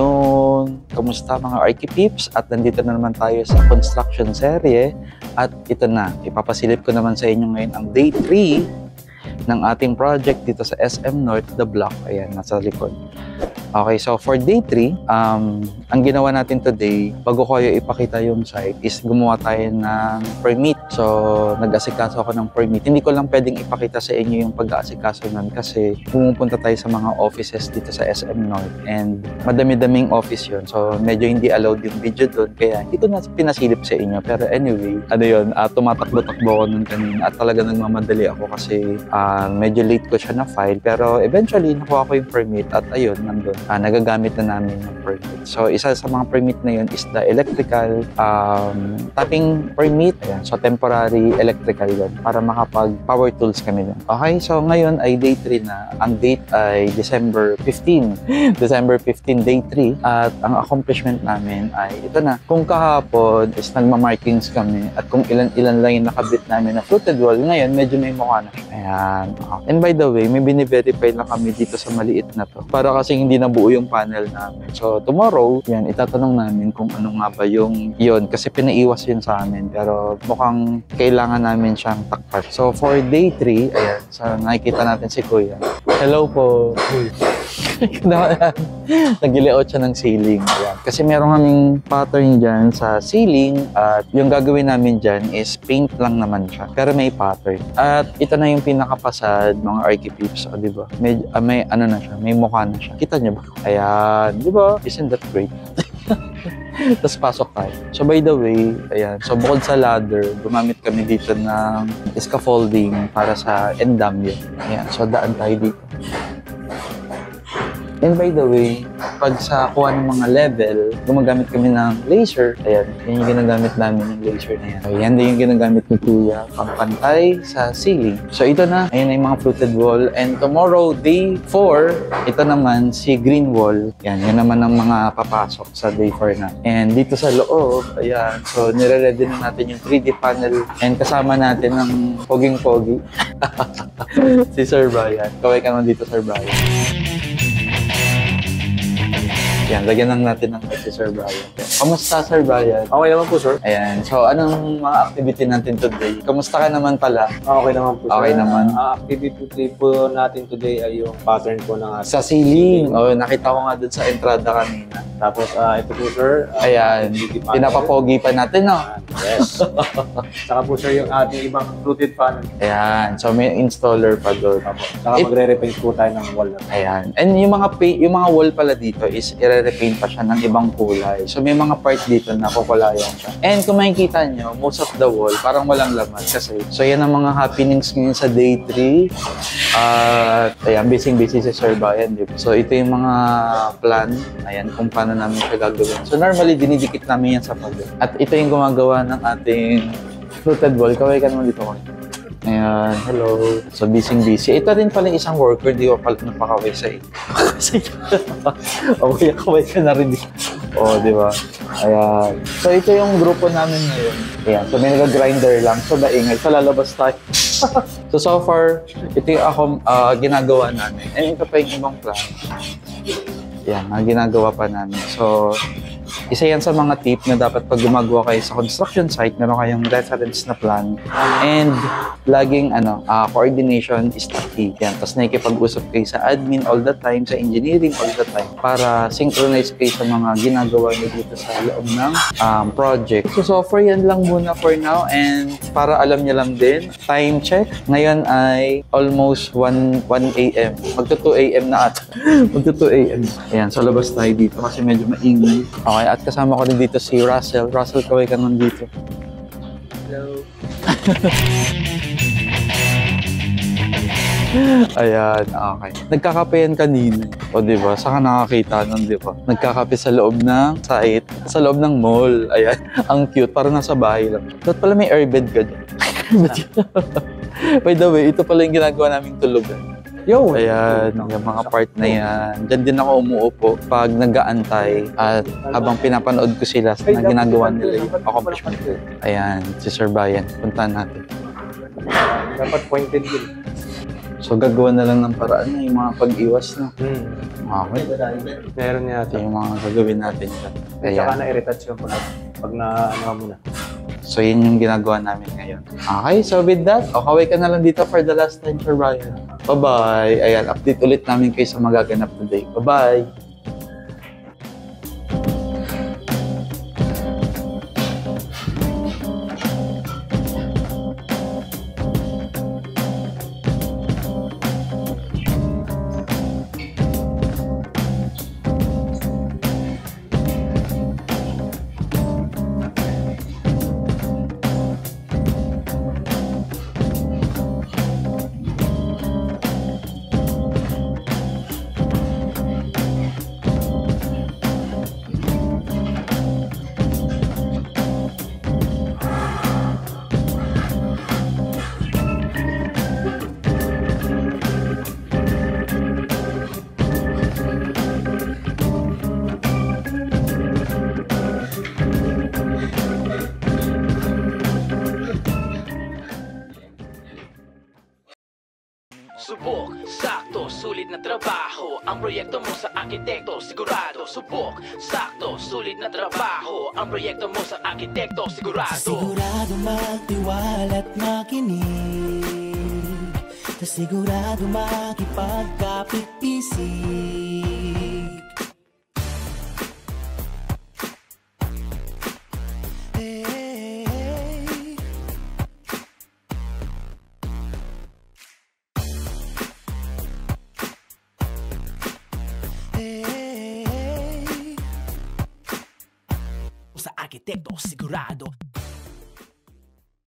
afternoon! Kamusta mga Archipeeps? At nandito na naman tayo sa construction serye. At ito na, ipapasilip ko naman sa inyo ngayon ang day 3 ng ating project dito sa SM North, The Block. Ayan, nasa likod. Okay, so for day 3, ang ginawa natin today, bago ko kayo ipakita yung site, is gumawa tayo ng permit. So, nag-asikaso ako ng permit. Hindi ko lang pwedeng ipakita sa inyo yung pag-aasikaso nun kasi pumupunta tayo sa mga offices dito sa SM North and madami-daming office yun. So, medyo hindi allowed yung video doon kaya hindi ko na pinasilip sa inyo. Pero anyway, ano yun, tumatakbo-takbo ko nun kanina at talaga nagmamadali ako kasi medyo late ko siya na file. Pero eventually, nakuha ko yung permit at ayun, nandun. Nagagamit na namin yung permit. So, isa sa mga permit na yun is the electrical tapping permit. Ayan. So, temporary electrical yun para makapag-power tools kami dun. Okay, so ngayon ay day 3 na. Ang date ay December 15. December 15, day 3. At ang accomplishment namin ay ito na. Kung kahapon is nagma-markings kami at kung ilan-ilan lang yung nakabit namin na fluted wall, ngayon medyo may mukha na siya. Ayan. And by the way, may bine-verify lang kami dito sa maliit na to. Para kasi hindi na buo yung panel namin. So, tomorrow, yan, itatanong namin kung ano nga ba yung yun. Kasi pinaiwas yun sa amin. Pero mukhang kailangan namin siyang takpan. So, for day 3, ayan, so nakikita natin si Kuya. Hello po. Nag-layout siya ng ceiling. Ayan. Kasi meron kaming pattern dyan sa ceiling at yung gagawin namin dyan is paint lang naman siya. Pero may pattern. At ito na yung pinakapasad, mga Archipeeps. O, diba? May ano na siya, may mukha na siya. Kita niyo ba? Ayan. Diba? Isn't that great? Tapos pasok tayo. So by the way, ayan. So bukod sa ladder, gumamit kami dito ng scaffolding para sa endam yun. Ayan. So daan tayo dito. And by the way, pag sa kuha ng mga level, gumagamit kami ng laser. Ayan, yan yung ginagamit namin yung laser na yan. Ayan din yung ginagamit ni Kuya, pampantay sa ceiling. So ito na, ayan na yung mga fluted wall. And tomorrow, day 4, ito naman si green wall. Yan, yan naman ang mga papasok sa day 4 na. And dito sa loob, ayan, so nire-ready na natin yung 3D panel. And kasama natin ng poging-pogi. Si Sir Brian. Kaway ka naman dito, Sir Brian. Yan, lagyan lang natin ng si Sir Brian. Kamusta, Sir Brian? Okay naman po, sir. Ayan, so anong mga activity natin today? Kamusta ka naman pala? Okay naman po, sir. Okay naman. Activity po natin today ay yung pattern po ng Sa ceiling. Oh, nakita ko nga dun sa entrada kanina. Tapos, ito po, sir. Ayan, pinapapogi pa natin, no? Yes. Saka po, sir, yung ating ibang fluted panel. Ayan, so may installer pa doon. Saka magre-repaint po tayo ng wall. Ayan. And yung mga wall pala dito is i-repaint pa siya ng ibang kulay. So may mga part dito na kukulayan siya. And kung makikita nyo, most of the wall parang walang laman kasi. So yan ang mga happenings ngayon sa day 3. Ayan, busy si Sir Brian. So ito yung mga plan. Ayan, kung paano namin siya gagawin. So normally, dinidikit namin yan sa pader. At ito yung gumagawa ng ating fluted wall. Kaway ka naman dito ko. Ayan, hello. So, busy. Ito rin pala isang worker, di ko pala napakaway sa iyo. Okay, kaway ka na rin dito. Oo, di ba? Ayan. So, ito yung grupo namin ngayon. Ayan, so may nag-grinder lang. So, maingay. So, lalabas tayo. So far, ito yung ginagawa namin. And ito pa yung ibang plan. Yan, ginagawa pa namin. So, isa yan sa mga tip na dapat pag gumagawa kayo sa construction site, meron kayong reference na plan. And laging coordination is the key. Yan. Tapos nakikipag-usap kayo sa admin all the time, sa engineering all the time, para synchronize kayo sa mga ginagawa nyo dito sa loob ng project. So for yan lang muna for now. And para alam nyo lang din, time check. Ngayon ay almost 1 a.m. Magto 2 a.m. na ata. Magto 2 a.m. Ayan, so labas tayo dito kasi medyo maingay. Okay, at kasama ko rin dito si Russell. Russell, kaway ka naman dito. Hello. Ayan, okay. Nagkakape yan kanina. O, diba? Saka nakakita nun, diba? Nagkakape sa loob ng site, sa loob ng mall. Ayan, ang cute. Parang nasa bahay lang. Dapat pala may airbed ka dyan. By the way, ito pala yung ginagawa naming tulugan. Yo! Ayan, yung mga part na yan. Diyan din ako umuupo pag nag-aantay at habang pinapanood ko sila na ginagawa nila yung accomplishment ko. Ayan, si Sir Brian. Puntahan natin. Dapat pointed yun. So, gagawa na lang ng paraan na yung mga pag-iwas na. Okay. Meron niya Ito yung mga gagawin natin dyan. At saka Ayan. na-irritate siya pag na mo na. So, yun yung ginagawa namin ngayon. Okay, so with that, kaway ka na lang dito for the last time, Sir Brian. Bye-bye. Ayan, update ulit namin kayo sa magaganap na day. Bye-bye. Subok, sakto, sulit na trabaho. Ang proyekto mo sa arkitekto, sigurado. Subok, sakto, sulit na trabaho. Ang proyekto mo sa arkitekto, sigurado. Sigurado magtiwala at makinig. Sigurado makipagkapit-isig. Sa arkitekto, sigurado.